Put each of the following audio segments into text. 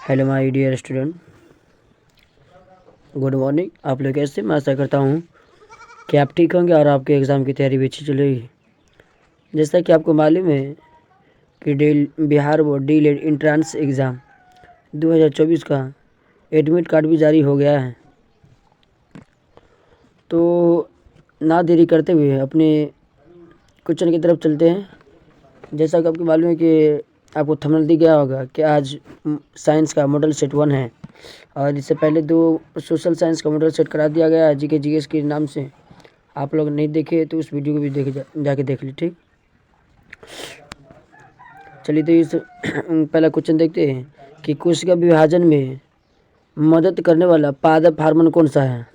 Hello my dear student, good morning. आप लोग कैसे? मैं आशा करता हूँ कि आप ठीक होंगे और आपके एग्ज़ाम की तैयारी भी अच्छी चल रही है। जैसा कि आपको मालूम है कि Bihar board DElEd entrance exam 2024 का एडमिट कार्ड भी जारी हो गया है। तो ना देरी करते हुए अपने क्वेश्चन की तरफ चलते हैं। जैसा कि आपको मालूम है कि आपको थंबनेल दिख गया होगा कि आज साइंस का मॉडल सेट 1 है और इससे पहले 2 सोशल साइंस का मॉडल सेट करा दिया गया है जीके जीएस के नाम से। आप लोग नहीं देखे तो उस वीडियो को भी जाके देख ली, ठीक। चलिए तो इस पहला क्वेश्चन देखते हैं कि कोशिका विभाजन में मदद करने वाला पादप हार्मोन कौन सा है।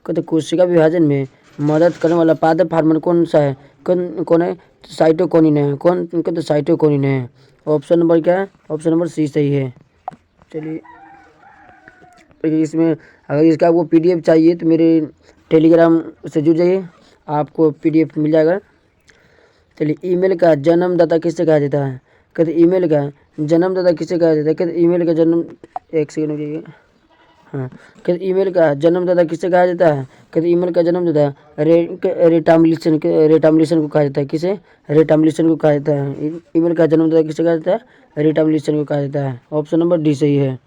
कहते कोशिका विभाजन में मदद करने वाला पादप हार्मोन कौन सा है? कौन है? साइटोकिनिन है। कौन? कहते साइटोकिनिन है। ऑप्शन नंबर क्या है? ऑप्शन नंबर सी सही है। चलिए इसमें अगर इसका आपको पीडीएफ चाहिए तो मेरे टेलीग्राम से जुड़ जाइए, आपको पीडीएफ मिल जाएगा। चलिए ईमेल का जन्मदाता किससे कहा जाता है? कहते ईमेल का जन्मदाता किससे कहा जाता है? कहते ईमेल का जन्म, एक सेकेंड हो जाइए। हाँ, कहते ईमेल का जन्मदाता किससे कहा जाता है? कहते ईमेल का जन्मदाता रेटामलिसन को कहा जाता है। किसे? रेटामलिसन को कहा जाता है। ईमेल का जन्मदाता किससे कहा जाता है? रेटामलिसन को कहा जाता है। ऑप्शन नंबर डी सही है।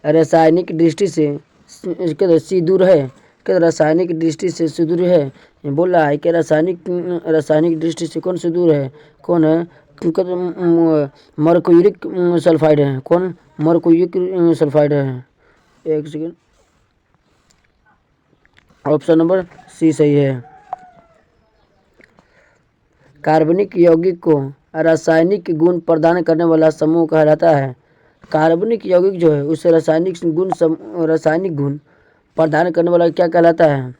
रासायनिक दृष्टि से सुदूर है। क्या रासायनिक दृष्टि से सुदूर है? बोल रहा है कि रासायनिक दृष्टि से कौन सुदूर है? कौन है? मर्क्यूरिक सल्फाइड है। कौन? मर्क्यूरिक सल्फाइड है। एक सेकेंड, ऑप्शन नंबर सी सही है। कार्बनिक यौगिक को रासायनिक गुण प्रदान करने वाला समूह कहलाता है। कार्बनिक यौगिक जो है उसे रासायनिक गुण प्रदान करने वाला क्या कहलाता है?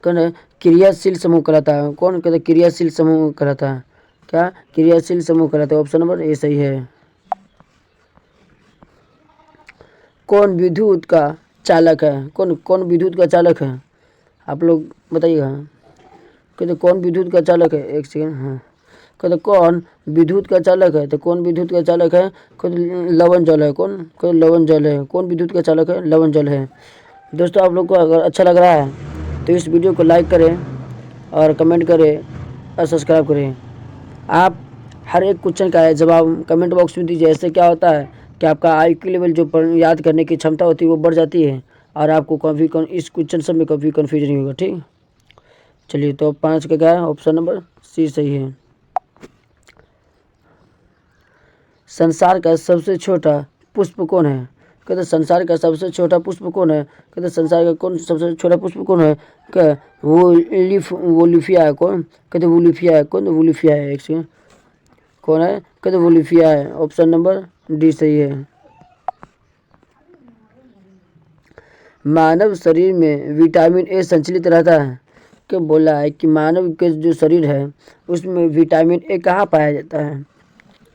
कौन? क्रियाशील समूह कहलाता है। कौन? कहते क्रियाशील समूह कहलाता है। क्या? क्रियाशील समूह कहलाता है। ऑप्शन नंबर ए सही है। कौन विद्युत का चालक है? कौन विद्युत का चालक है? आप लोग बताइएगा। कहते कौन विद्युत का चालक है? एक सेकेंड। हाँ, कहते कौन विद्युत का चालक है? तो कौन विद्युत का चालक है? कहते लवण जल है। कौन? कहते लवण जल है। कौन विद्युत का चालक है? लवण जल है। दोस्तों, आप लोग को अगर अच्छा लग रहा है तो इस वीडियो को लाइक करें और कमेंट करें और सब्सक्राइब करें। आप हर एक क्वेश्चन का जवाब कमेंट बॉक्स में दीजिए। ऐसे क्या होता है कि आपका IQ लेवल जो याद करने की क्षमता होती है वो बढ़ जाती है और आपको कभी इस क्वेश्चन सब में कभी कन्फ्यूजन नहीं होगा, ठीक। चलिए तो 5 का क्या है? ऑप्शन नंबर सी सही है। संसार का सबसे छोटा पुष्प कौन है? कहते संसार का सबसे छोटा पुष्प कौन है? कहते संसार का कौन सबसे छोटा पुष्प कौन है? क्या? वोलिफिया है। कौन? कहते वोलिफिया है। कौन? वोलिफिया है। एक सेकेंड, कौन है? कहते वोलिफिया है। ऑप्शन नंबर डी सही है। मानव शरीर में विटामिन ए संचलित रहता है। क्या बोला है कि मानव के जो शरीर है उसमें विटामिन ए कहाँ पाया जाता है?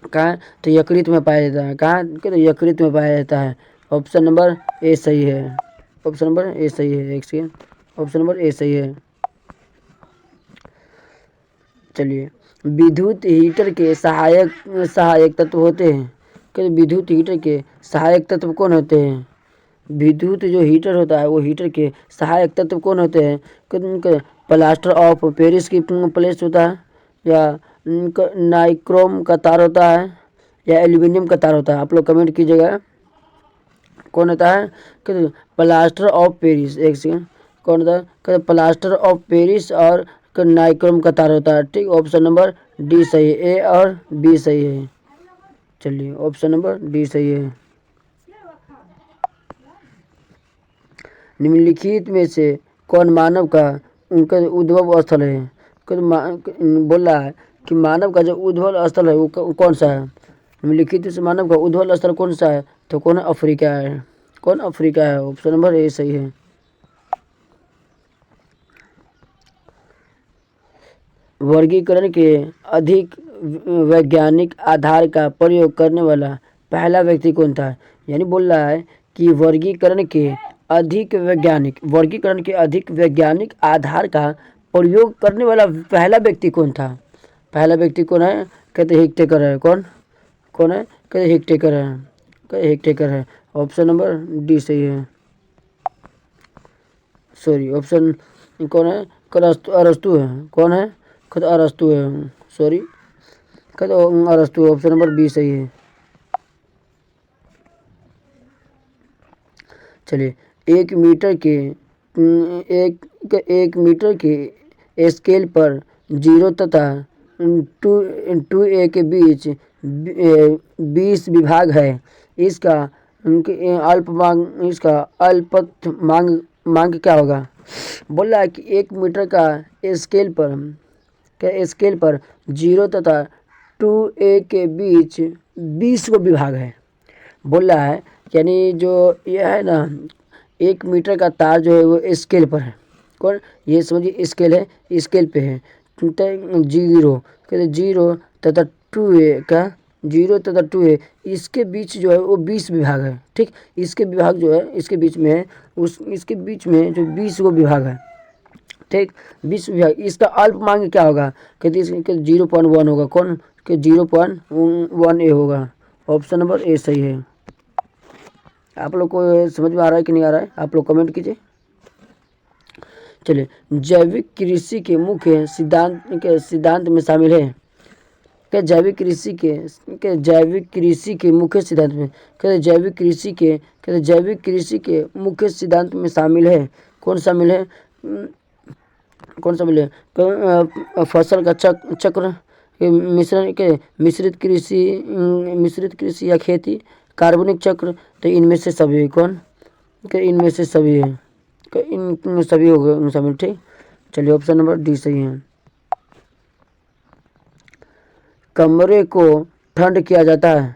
कहाँ? तो यकृत में पाया जाता है। कहाँ? तो यकृत में पाया जाता है। ऑप्शन नंबर ए सही है। ऑप्शन नंबर ए सही है। एक सेकेंड, ऑप्शन नंबर ए सही है। चलिए विद्युत हीटर के सहायक तत्व होते हैं। क्या विद्युत हीटर के सहायक तत्व कौन होते हैं? विद्युत जो हीटर होता है वो हीटर के सहायक तत्व कौन होते हैं? प्लास्टर ऑफ पेरिस की प्लेट होता है, या नाइक्रोम का तार होता है, या एल्यूमिनियम का तार होता है। आप लोग कमेंट कीजिएगा कौन होता है? Plaster of Paris. एक सेकेंड, कौन होता है? प्लास्टर ऑफ पेरिस और नाइक्रोम का तार होता है, ठीक। ऑप्शन नंबर डी सही है। ए और बी सही है। चलिए ऑप्शन नंबर डी सही है। निम्नलिखित में से कौन मानव का उनका उद्भव स्थल है? बोल रहा है कि मानव का जो उद्भव स्थल है वो कौन सा है? निम्नलिखित से मानव का उद्भव स्थल कौन सा है? तो कौन? अफ्रीका है। कौन? अफ्रीका है। ऑप्शन नंबर ए सही है। वर्गीकरण के अधिक वैज्ञानिक आधार का प्रयोग करने वाला पहला व्यक्ति कौन था? यानी बोल रहा है कि वर्गीकरण के अधिक वैज्ञानिक आधार का प्रयोग करने वाला पहला व्यक्ति कौन था? पहला व्यक्ति कौन है? कहते हिक्टेकर है। कौन? कौन है? कहते हेक्टेकर है, कहते हेक्टेकर है। ऑप्शन नंबर डी सही है। सॉरी ऑप्शन कौन है, कहते अरस्तु है। कौन है, कहते अरस्तु है। सॉरी कहते अरस्तु। ऑप्शन नंबर बी सही है। चलिए, एक मीटर के एक मीटर के स्केल पर 0 तथा 2a के बीच 20 विभाग है। इसका अल्पत मांग क्या होगा। बोल रहा है कि 1 मीटर का स्केल पर 0 तथा 2a के बीच 20 गो विभाग है। बोल रहा है यानी जो यह है ना, 1 मीटर का तार जो है वो स्केल पर है। कौन, ये समझिए स्केल है, स्केल पे है। 0 कहते 0 तथा 2a का 0 तथा 2a इसके बीच जो है वो 20 विभाग है। ठीक, इसके विभाग जो है इसके बीच में है, इसके बीच में जो 20 गो विभाग है। ठीक, 20 विभाग। इसका अल्पमांग क्या होगा, कहते इसके 0.1 होगा। कौन के 0.1a होगा। ऑप्शन नंबर ए सही है। आप लोग को समझ में आ रहा है कि नहीं आ रहा है, आप लोग कमेंट कीजिए। चलिए, जैविक कृषि के मुख्य सिद्धांत में शामिल है। क्या जैविक कृषि के मुख्य सिद्धांत में, कहते जैविक कृषि के मुख्य सिद्धांत में शामिल है। कौन शामिल है, कौन शामिल है। फसल का चक्र, मिश्रण के मिश्रित कृषि या खेती, कार्बनिक चक्र, तो इनमें से सभी। कौन के इनमें से सभी है, इन सभी हो गए शामिल। ठीक, चलिए ऑप्शन नंबर डी सही है। कमरे को ठंड किया जाता है,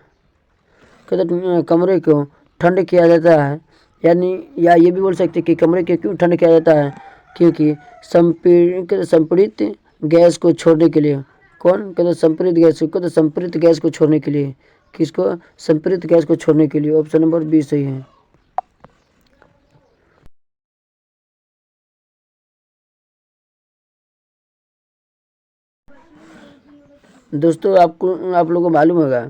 कहते कमरे को ठंड किया जाता है, यानी या ये भी बोल सकते कि कमरे को क्यों ठंड किया जाता है, क्योंकि संपीड़ित गैस को छोड़ने के लिए। कौन, कहते संपीड़ित गैस को छोड़ने के लिए। किसको, संपीड़ित गैस को छोड़ने के लिए। ऑप्शन नंबर बी सही है। दोस्तों आप लोगों को मालूम होगा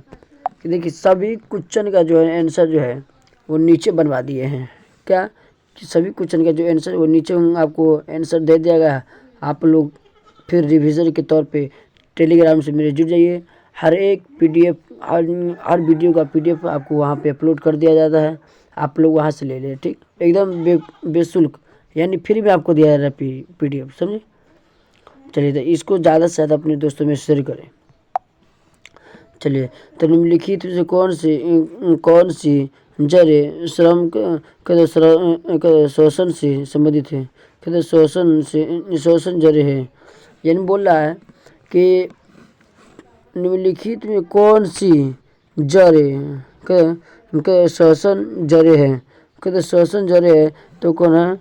कि देखिए सभी क्वेश्चन का जो है आंसर जो है वो नीचे बनवा दिए हैं। क्या, कि सभी क्वेश्चन का जो आंसर वो नीचे आपको आंसर दे दिया गया। आप लोग फिर रिवीजन के तौर पे टेलीग्राम से मेरे जुड़ जाइए। हर एक पीडीएफ, हर वीडियो का पीडीएफ आपको वहाँ पे अपलोड कर दिया जाता है। आप लोग वहाँ से ले लें। ठीक, एकदम बेशुल्क, यानी फ्री में आपको दिया जा रहा है पीडीएफ, समझे। चलिए, तो इसको ज़्यादा से ज़्यादा अपने दोस्तों में शेयर करें। चलिए, तो निम्नलिखित में से कौन सी जड़ें श्रम के शोषण से संबंधित है। कहते शोषण जड़ें है, यानी बोल रहा है कि निम्नलिखित में कौन सी जड़ें के शोषण जड़ें है। कहते शोषण जड़ें है तो कौन है,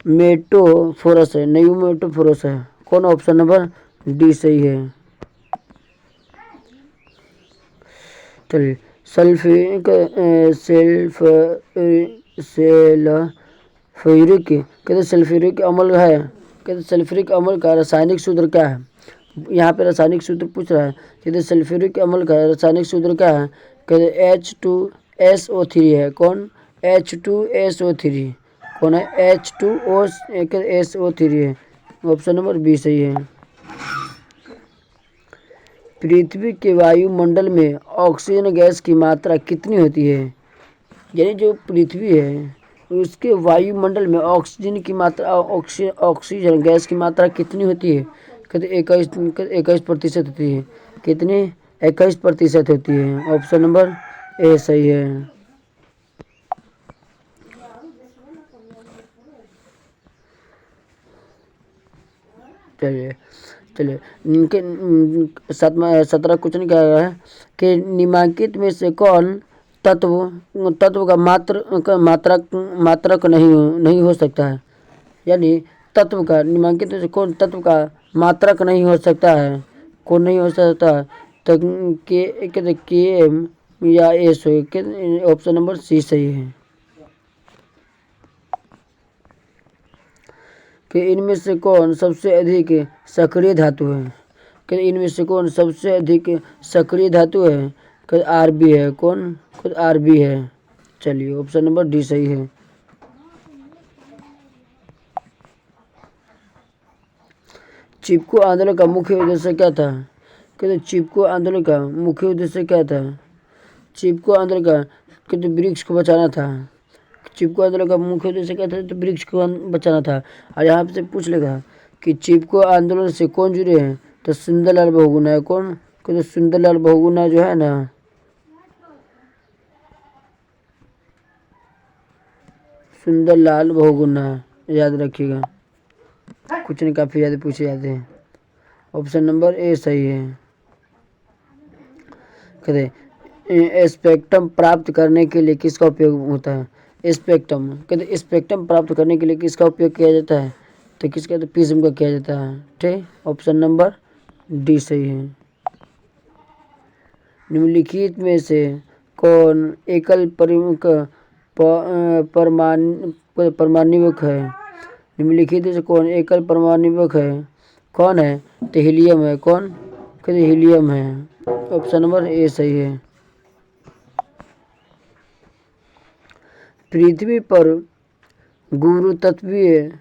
न्यूमेटोफोर्स, न्यूमेटोफोरस है। कौन, ऑप्शन नंबर डी सही है। चलिए, सल्फ्यूरिक अम्ल है। कहते सल्फ्यूरिक अम्ल का रासायनिक सूत्र क्या है। यहाँ पे रासायनिक सूत्र पूछ रहा है। कहते सल्फ्यूरिक अम्ल का रासायनिक सूत्र क्या है। कहते H2SO3 है। कौन, H2SO3। कौन है, H2SO3 है। ऑप्शन नंबर बी सही है। पृथ्वी के वायुमंडल में ऑक्सीजन गैस की मात्रा कितनी होती है। यानी जो पृथ्वी है उसके वायुमंडल में ऑक्सीजन की मात्रा, ऑक्सीजन गैस की मात्रा कितनी होती है। कहते 21% होती है। कितनी, 21% होती है। ऑप्शन नंबर ए सही है। चलिए, 17 क्वेश्चन क्या है कि निम्नलिखित में से कौन तत्व का मात्रक नहीं हो सकता है। यानी तत्व का, निम्नलिखित में से कौन तत्व का मात्रक नहीं हो सकता है। कौन नहीं हो सकता, तो KM या एस हो। ऑप्शन नंबर सी सही है। कि इनमें से कौन सबसे अधिक सक्रिय धातु है? कि इनमें से कौन सबसे अधिक सक्रिय धातु है? कि आरबी है। कौन? खुद आरबी है। चलिए ऑप्शन नंबर डी सही है। चिपको आंदोलन का मुख्य उद्देश्य क्या था? कहते चिपको आंदोलन का मुख्य उद्देश्य क्या था? चिपको आंदोलन का कहते वृक्ष को बचाना था। चिपको आंदोलन का मुख्य उद्देश्य क्या था? तो वृक्ष को बचाना था। और यहाँ से पूछ लेगा कि चिपको आंदोलन से कौन जुड़े हैं? तो सुंदरलाल बहुगुणा। कौन? कहते सुंदरलाल बहुगुणा जो है ना, सुंदरलाल बहुगुणा याद रखिएगा, कुछ नहीं काफ़ी ज़्यादा पूछे जाते हैं। ऑप्शन नंबर ए सही है। कहते स्पेक्ट्रम प्राप्त करने के लिए किसका उपयोग होता है? स्पेक्ट्रम। कहते स्पेक्ट्रम प्राप्त करने के लिए किसका उपयोग किया जाता है? तो किसका? तो प्रिज्म का किया जाता है। ठीक, ऑप्शन नंबर डी सही है। निम्नलिखित में से कौन एकल परमाणुक है? निम्नलिखित में से कौन एकल परमाणुक है? कौन है? तो हीलियम है। कौन? कहते हीलियम है। ऑप्शन नंबर ए सही है। पृथ्वी पर गुरुत्वीय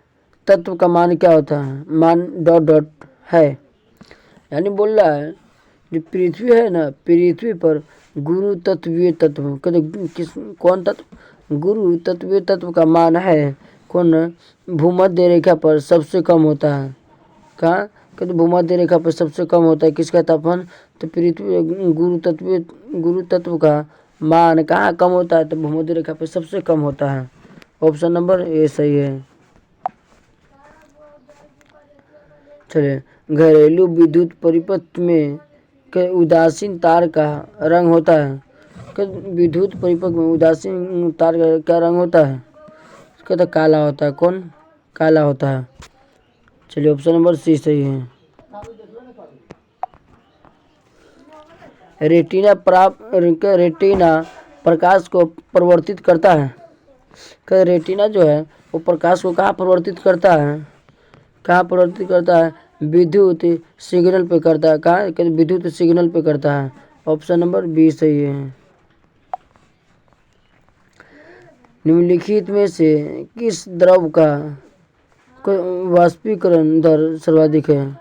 तत्व का मान क्या होता है? मान डॉट डॉट है, यानी बोल रहा है जो पृथ्वी है ना, पृथ्वी पर गुरुत्वीय तत्व कहते किस कौन तत्व? गुरुत्वीय तत्व का मान है कौन? भूमध्य रेखा पर सबसे कम होता है। कहाँ? कहते भूमध्य रेखा पर सबसे कम होता है किसका तापमान? तो पृथ्वी गुरु तत्व का मान कहाँ कम होता है? तो भूमध्य रेखा पर सबसे कम होता है। ऑप्शन नंबर ए सही है। चलिए, घरेलू विद्युत परिपथ में उदासीन तार का रंग होता है। विद्युत परिपथ में उदासीन तार का क्या रंग होता है? कहता काला होता है। कौन? काला होता है। चलिए ऑप्शन नंबर सी सही है। रेटिना प्रकाश को परिवर्तित करता है। क्या रेटिना जो है वो प्रकाश को कहाँ परिवर्तित करता है? कहाँ परिवर्तित करता है? विद्युत सिग्नल पे करता है। कहाँ? कहते विद्युत सिग्नल पे करता है। ऑप्शन नंबर बी सही है। निम्नलिखित में से किस द्रव का वाष्पीकरण दर सर्वाधिक है?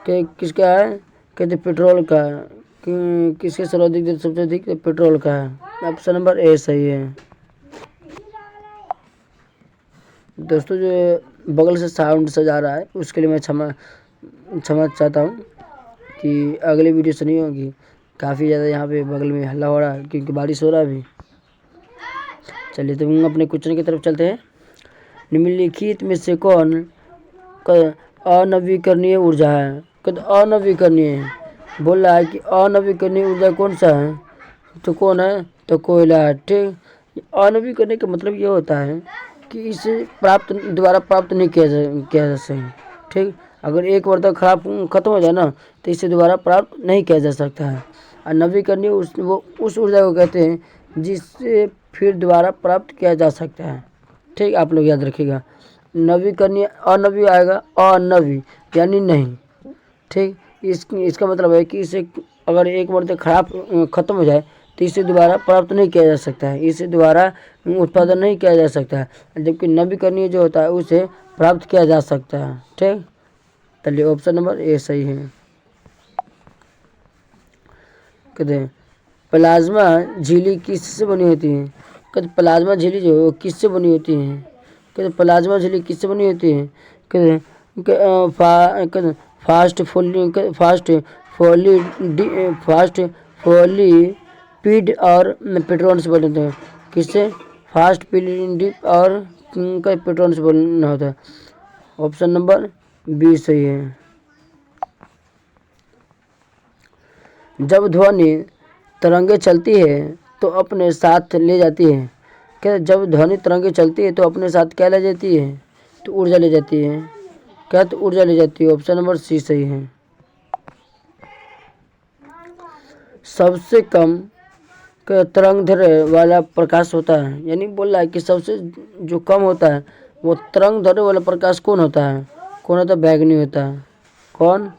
किसका है? कहते पेट्रोल का। किसके सर्वाधिक दर सबसे अधिक? पेट्रोल का है। ऑप्शन नंबर ए सही है। दोस्तों जो बगल से साउंड से जा रहा है उसके लिए मैं क्षमा चाहता हूँ कि अगली वीडियो से नहीं होगी। काफ़ी ज़्यादा यहाँ पे बगल में हल्ला हो रहा है क्योंकि बारिश हो रहा है अभी। चलिए तो हम अपने क्वेश्चन की तरफ चलते हैं। निम्नलिखित में से कौन अनवीकरणीय ऊर्जा है? कहते अनवीकरणीय बोल रहा है कि अनवीकरणीय ऊर्जा कौन सा है? तो कौन है? तो कोयला है। ठीक, अनवीकरणीय का मतलब ये होता है कि इसे दोबारा प्राप्त नहीं किया जा सकता। ठीक, अगर एक बार तक खराब खत्म हो जाए ना तो इसे दोबारा प्राप्त नहीं किया जा सकता है। और नवीकरणीय वो उस ऊर्जा को कहते हैं जिससे फिर दोबारा प्राप्त किया जा सकता है। ठीक, आप लोग याद रखिएगा। नवीकरणीय अनवी आएगा, अनवी यानी नहीं। ठीक, इसका मतलब है कि इसे अगर एक बार तक खराब खत्म हो जाए तो इसे दोबारा प्राप्त नहीं किया जा सकता है, इसे दोबारा उत्पादन नहीं किया जा सकता है। जबकि नवीकरणीय जो होता है उसे प्राप्त किया जा सकता है। ठीक, चलिए ऑप्शन नंबर ए सही है। कहते हैं प्लाज्मा झिल्ली किससे बनी होती है? कहते प्लाज्मा झिल्ली जो है किससे बनी होती है? कहते प्लाज्मा झिल्ली किससे बनी होती है? कहते फास्ट फोलिपिड और पेट्रोन से बने होते हैं। किससे? फास्ट फोलिपिड और पेट्रोन से बना होता है। ऑप्शन नंबर बी सही है। जब ध्वनि तरंगे चलती है तो अपने साथ ले जाती है। क्या? जब ध्वनि तरंगे चलती है तो अपने साथ क्या ले जाती है? तो ऊर्जा ले जाती है। क्या? तो ऊर्जा ले जाती है। ऑप्शन नंबर सी सही है। सबसे कम तरंग दैर्घ्य वाला प्रकाश होता है, यानी बोल रहा है कि सबसे जो कम होता है वो तरंग धरने वाला प्रकाश कौन होता है? कौन होता है? बैगनी होता है। कौन?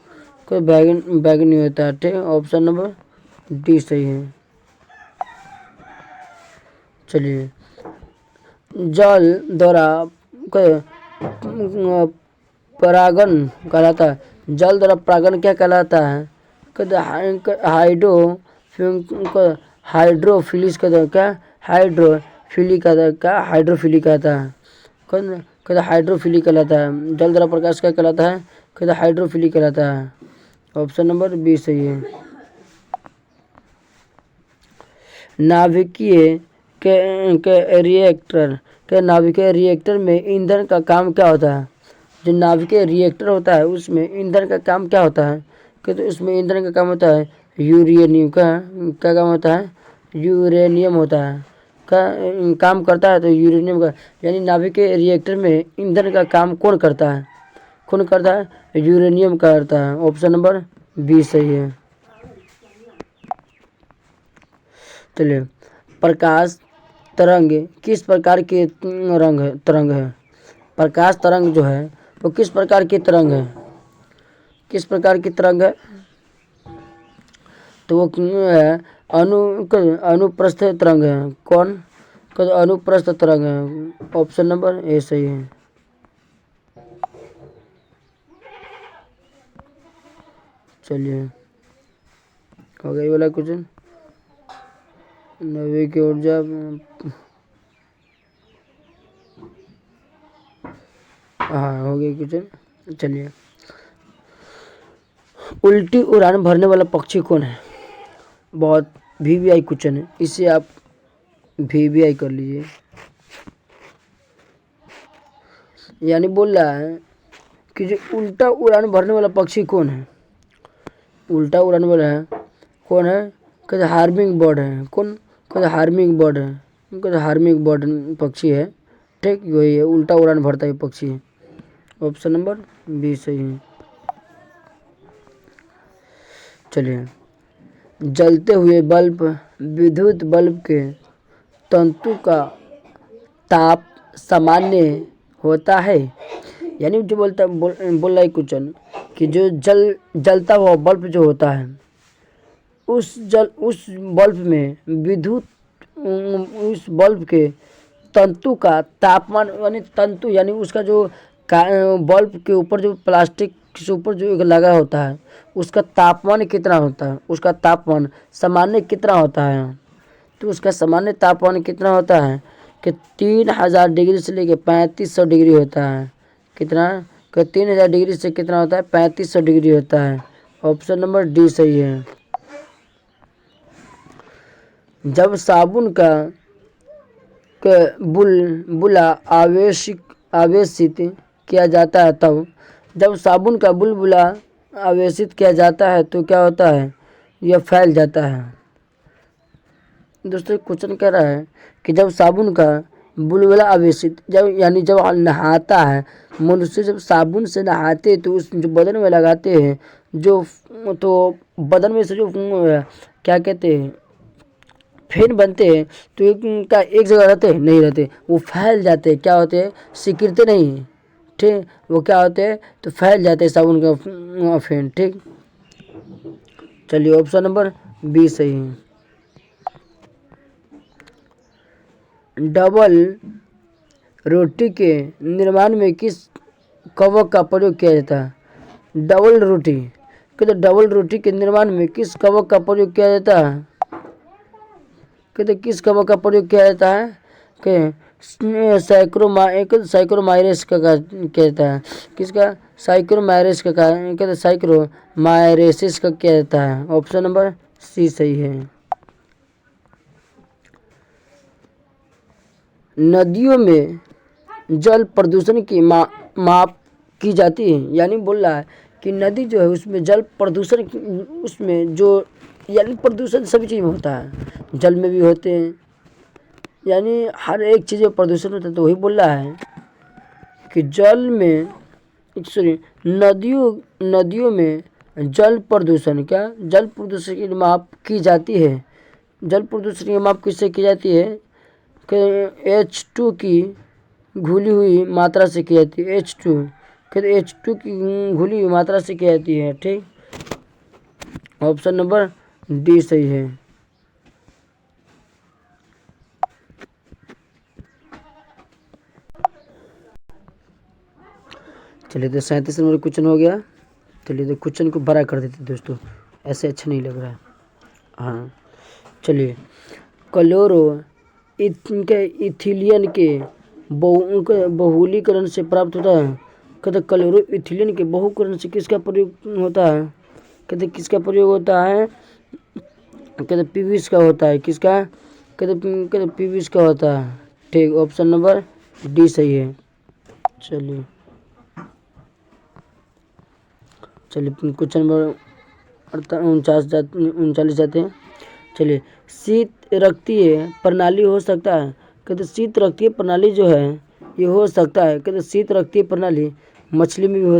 कोई बैगनी होता है। ठीक, ऑप्शन नंबर डी सही है। चलिए, जल द्वारा परागन कहलाता है। जल द्वारा परागन क्या कहलाता है? हाइड्रोफिलिस का क्या? हाइड्रोफिलिक का क्या? हाइड्रोफिलिक कहता है। कहता हाइड्रोफिलिक कहलाता है। जल द्वारा प्रकाश क्या कहलाता है? कहता हाइड्रोफिलिक कहलाता है। ऑप्शन नंबर बी सही है। नाभिकीय नाभिकीय रिएक्टर में ईंधन का काम क्या होता है? जो नाभिकीय रिएक्टर होता है उसमें ईंधन का काम क्या होता है? तो उसमें ईंधन का काम होता है यूरेनियम का। क्या काम होता है? यूरेनियम होता है। का काम करता है तो यूरेनियम का। यानी नाभिकीय रिएक्टर में ईंधन का काम कौन करता है? कौन करता है? यूरेनियम करता है। ऑप्शन नंबर बी सही है। चलिए, प्रकाश तरंग किस प्रकार के तरंग है? प्रकाश तरंग जो है वो किस प्रकार की तरंग है? किस प्रकार की तरंग है? तो वो है अनुप्रस्थ तरंग है। कौन? अनुप्रस्थ तरंग है। ऑप्शन नंबर ए सही है। चलिए, हो गई वाला क्वेश्चन। नवी की ऊर्जा हाँ हो गई क्वेश्चन। चलिए, उल्टी उड़ान भरने वाला पक्षी कौन है? बहुत वीवीआई क्वेश्चन है, इसे आप वीवीआई कर लीजिए। यानी बोल रहा है कि जो उल्टा उड़ान भरने वाला पक्षी कौन है? उल्टा उड़ान वाला है कौन है? कहते हार्मिंग बर्ड है। कौन? कहते हार्मिंग बर्ड है। कहते हार्मिंग बर्ड पक्षी है। ठीक, वही है, उल्टा उड़ान भरता है पक्षी है। ऑप्शन नंबर बी सही है। चलिए, जलते हुए बल्ब विद्युत बल्ब के तंतु का ताप सामान्य होता है। यानी जो बोल रहा है क्वेश्चन कि जो जलता हुआ बल्ब जो होता है उस बल्ब में विद्युत उस बल्ब के तंतु का तापमान, यानी तंतु यानी उसका जो बल्ब के ऊपर जो प्लास्टिक के ऊपर जो लगा होता है उसका तापमान कितना होता है? उसका तापमान सामान्य कितना होता है? तो उसका सामान्य तापमान कितना होता है कि 3000 डिग्री से लेकर 3500 डिग्री होता है। कितना? कि 3000 डिग्री से कितना होता है? 3500 डिग्री होता है। ऑप्शन नंबर डी सही है। जब साबुन का बुलबुला आवेशित किया जाता है तब जब साबुन का बुलबुला आवेशित किया जाता है तो क्या होता है? यह फैल जाता है। दोस्तों क्वेश्चन कह रहा है कि जब साबुन का बुलबुला आवेशित यानी जब नहाता है मनुष्य, जब साबुन से नहाते तो उस जो बदन में लगाते हैं जो तो बदन में से जो क्या कहते हैं फेन बनते हैं तो एक जगह रहते हैं नहीं रहते, वो फैल जाते हैं। क्या होते हैं? सिकुड़ते नहीं हैं। ठीक, वो क्या होते हैं? तो फैल जाते हैं साबुन का फेन। ठीक, चलिए ऑप्शन नंबर बी सही है। डबल रोटी के निर्माण में किस कवक का प्रयोग किया जाता है? डबल रोटी कहते डबल रोटी के निर्माण में किस कवक का प्रयोग किया जाता है? कहते किस कवक का प्रयोग किया जाता है? कि साइक्रोमाइरेस का किया जाता है। किसका? साइक्रोमाइरेस का कहते साइक्रोमाइरेसिस का किया जाता है। ऑप्शन नंबर सी सही है। नदियों में जल प्रदूषण की माप की जाती है। यानी बोल रहा है कि नदी जो है उसमें जल प्रदूषण उसमें जो यानी प्रदूषण सभी चीज़ में होता है, जल में भी होते हैं, यानी हर एक चीज़ में प्रदूषण होता है। तो वही बोल रहा है कि जल में नदियों में जल प्रदूषण जल प्रदूषण की माप की जाती है। जल प्रदूषण की माप किससे की जाती है? कि H2 की घुली हुई मात्रा से की जाती है? H2 कहते H2 की घुली हुई मात्रा से की जाती है। ठीक, ऑप्शन नंबर डी सही है। चलिए तो 37 नंबर क्वेश्चन हो गया। चलिए तो क्वेश्चन को बड़ा कर देते दोस्तों, ऐसे अच्छा नहीं लग रहा है। हाँ चलिए, क्लोरो इथिलीन के बहुलीकरण से प्राप्त होता है। कहते क्लोरो इथिलीन के बहुकरण से किसका प्रयोग होता है? कहते किसका प्रयोग होता है? कहते पीवीस का होता है। किसका? कहते पीवीस का होता है। ठीक, ऑप्शन नंबर डी सही है। चलिए क्वेश्चन नंबर 39 जाते हैं। चलिए, शीत रक्तीय प्रणाली हो सकता है। कहते शीत रक्तीय प्रणाली जो है ये हो सकता है। कहते शीत रक्तीय प्रणाली मछली में भी हो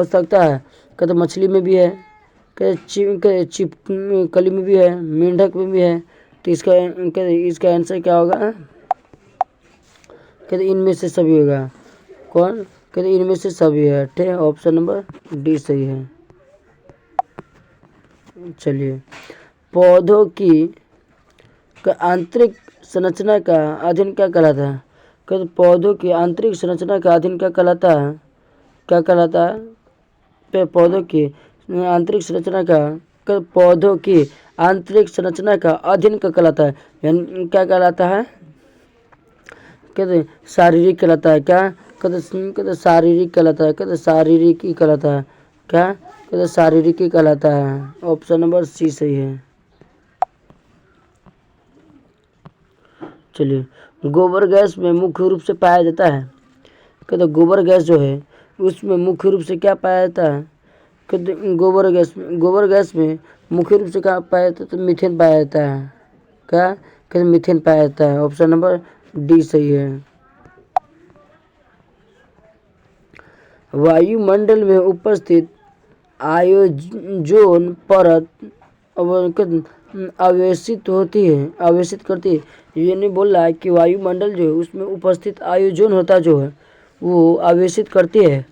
सकता है। कहते मछली में भी है, कहते छिपकली में भी है, मेंढक में भी है। तो इसका आंसर क्या होगा? कहते इनमें से सभी होगा। कौन? कहते इनमें से सभी है। ठीक, ऑप्शन नंबर डी सही है। चलिए, पौधों की आंतरिक संरचना का अध्ययन क्या कहलाता है? कहते पौधों की आंतरिक संरचना का अध्ययन क्या कहलाता है? क्या कहलाता है? पौधों की आंतरिक संरचना का पौधों की आंतरिक संरचना का अध्ययन क्या कहलाता है? यानी क्या कहलाता है? कहते शारीरिक कहलाता है। क्या कहते शारीरिक कहलाता है। कहते शारीरिक ही कहलाता है। क्या? कहते शारीरिक ही कहलाता है। ऑप्शन नंबर सी सही है। चलिए, गोबर गैस में मुख्य रूप से पाया जाता है। कहते गोबर गैस जो है उसमें मुख्य रूप से क्या पाया जाता है? कहते गोबर गैस में मुख्य रूप से क्या पाया जाता है? तो मीथेन पाया जाता है। क्या? कहते मीथेन पाया जाता है। ऑप्शन नंबर डी सही है। वायुमंडल में उपस्थित आयोजोन परत आवेशित करती है। ये नहीं बोल रहा है कि वायुमंडल जो है उसमें उपस्थित आयोजोन होता जो है वो आवेशित करती है।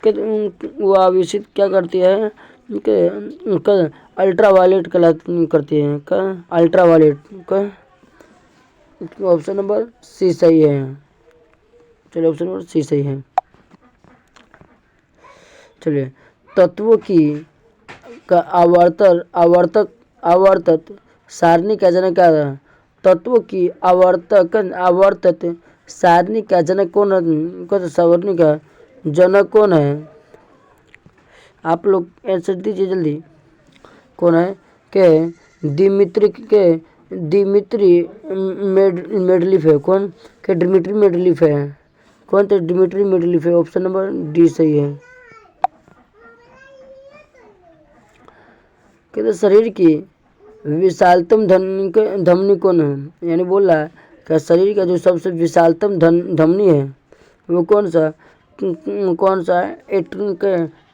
वो आवेशित क्या करती है? अल्ट्रावायलेट करती है। अल्ट्रावायलेट का ऑप्शन नंबर सी सही है। चलिए, ऑप्शन नंबर सी सही है। चलिए, तत्वों की आवर्तक सारणी का जनक क्या था? तत्वों की आवर्तक सारणी का जनक कौन? सारणी का जनक कौन है? आप लोग आंसर दीजिए जल्दी। कौन है? के दिमित्री मेंडलीफ है। कौन? के डिमित्री मेंडलीफ है। कौन? तो डिमित्री मेंडलीफ है। ऑप्शन नंबर डी सही है। कहते शरीर की विशालतम धमनी कौन है? यानी बोल रहा है कि शरीर का जो सबसे विशालतम धमनी है वो कौन सा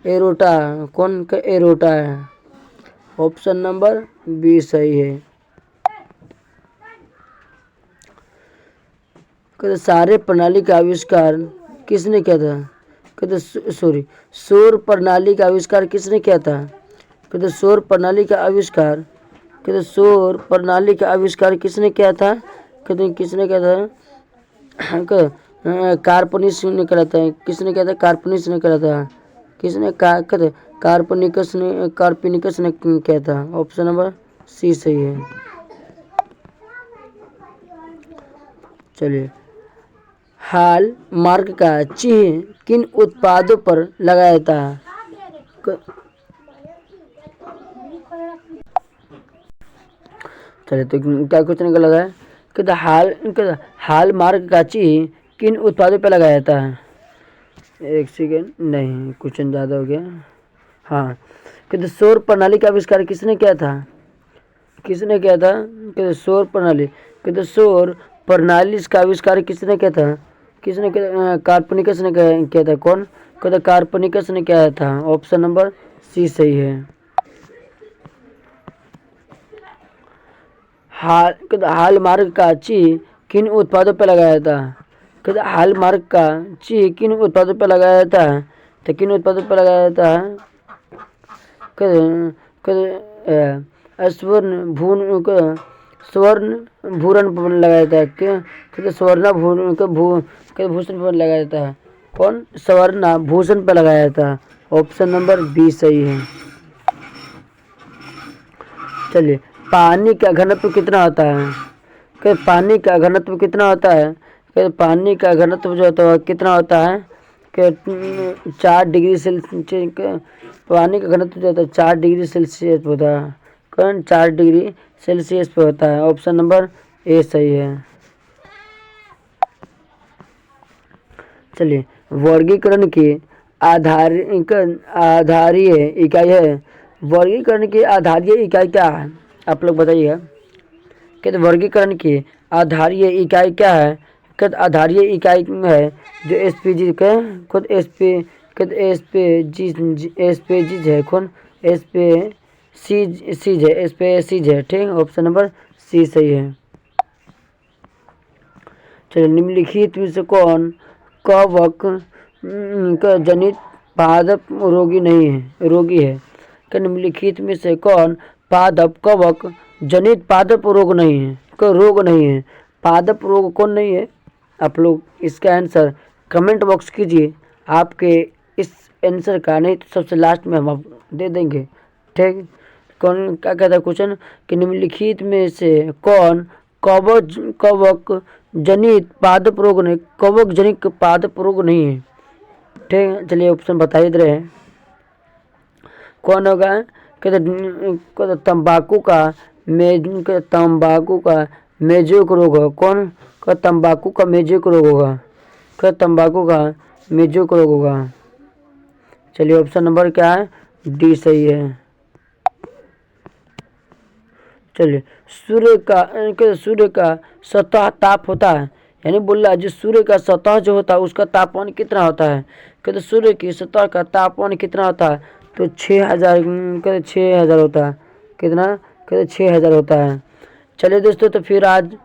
एरोटा। कौन का? एरोटा है। ऑप्शन नंबर बी सही है। कहते सारे प्रणाली का आविष्कार किसने किया था? कहते सौर प्रणाली का आविष्कार किसने किया था? कहते सौर प्रणाली का आविष्कार किसने किया था? कहते किसने किया था? कार्पनिकस ने करा था। किसने किया था? कार्पनिकस ने करा था। किसने? कहते कार्पनिकस ने किया था। ऑप्शन नंबर सी सही है। चलिए, हाल मार्क का चिन्ह किन उत्पादों पर लगाया जाता है? चलिए, तो क्या क्वेश्चन का लगा है? कहते हाल मार्क का चिन्ह किन उत्पादों पर लगाया जाता है? एक सेकेंड, नहीं क्वेश्चन ज़्यादा हो गया। हाँ, कहते सौर प्रणाली का आविष्कार किसने किया था? कहते सौर प्रणाली का आविष्कार किसने किया था? कार्पनिकस ने किया था। कौन? कहते कार्पनिकस ने किया था। ऑप्शन नंबर सी सही है। हाल मार्क का चिन्ह किन उत्पादों पर लगाया था? कहते हॉलमार्क का चिन्ह किन उत्पादों पर लगाया जाता है? तो किन उत्पादों पर लगाया जाता है? स्वर्ण भूरण पर लगाया जाता है। कहते स्वर्ण भूषण पर लगाया जाता है। कौन? स्वर्ण भूषण पर लगाया जाता है। ऑप्शन नंबर बी सही है। चलिए, पानी का घनत्व कितना होता है? कि पानी का घनत्व कितना होता है? कि पानी का घनत्व जो होता है कितना होता है? कि 4 डिग्री सेल्सियस। पानी का घनत्व जो होता है 4 डिग्री सेल्सियस होता है। कौन? 4 डिग्री सेल्सियस पे होता है। ऑप्शन नंबर ए सही है। चलिए, वर्गीकरण की आधारीय इकाई है। वर्गीकरण की आधारीय इकाई क्या है? आप लोग बताइएगा। कहते वर्गीकरण की आधारीय इकाई क्या है? कहते आधारीय इकाई है जो एसपीजी के खुद एसपीजीज है। कौन? एसपीसीज है। ठीक, ऑप्शन नंबर सी सही है। चलिए, निम्नलिखित में से कौन कवक जनित पादप रोगी है? कि निम्नलिखित में से कौन पादप कवक जनित पादप रोग नहीं है? रोग नहीं है, पादप रोग कौन नहीं है? आप लोग इसका आंसर कमेंट बॉक्स कीजिए। आपके इस आंसर का नहीं तो सबसे लास्ट में हम दे देंगे। ठीक, कौन क्या कहता है क्वेश्चन कि निम्नलिखित में से कौन कवक जनित पादप रोग नहीं, कवक जनित पादप रोग नहीं है? ठीक, चलिए ऑप्शन बताइए दे रहे हैं। कौन होगा? कहते तंबाकू का मेजोक रोग होगा। कौन? का तंबाकू का मेजोक रोग होगा। का तंबाकू का मेजोक रोग होगा। चलिए, ऑप्शन नंबर क्या है? डी सही है। चलिए, सूर्य का सतह ताप होता है, यानी बोल रहा है जो सूर्य का सतह जो होता है उसका तापमान कितना होता है? कहते सूर्य की सतह का तापमान कितना होता है? तो 6000 कहते 6000 होता है। कितना? कहते 6000 होता है। चलिए दोस्तों, तो फिर आज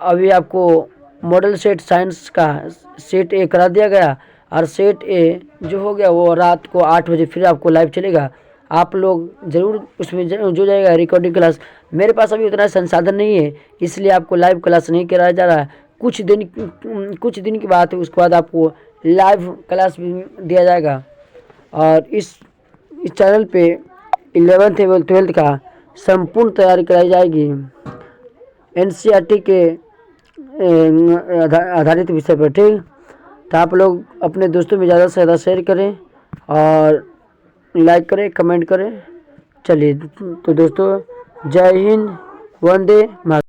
अभी आपको मॉडल सेट साइंस का सेट ए करा दिया गया और सेट ए जो हो गया वो रात को 8 बजे फिर आपको लाइव चलेगा। आप लोग ज़रूर उसमें जो जाएगा रिकॉर्डिंग क्लास। मेरे पास अभी उतना संसाधन नहीं है, इसलिए आपको लाइव क्लास नहीं कराया जा रहा है। कुछ दिन की बात है, उसके बाद आपको लाइव क्लास भी दिया जाएगा। और इस चैनल पे 11th एवं 12th का संपूर्ण तैयारी कराई जाएगी एनसीईआरटी के आधारित विषय पर। ठीक, तो आप लोग अपने दोस्तों में ज़्यादा से ज़्यादा शेयर करें और लाइक करें, कमेंट करें। चलिए तो दोस्तों, जय हिंद, वंदे मातरम।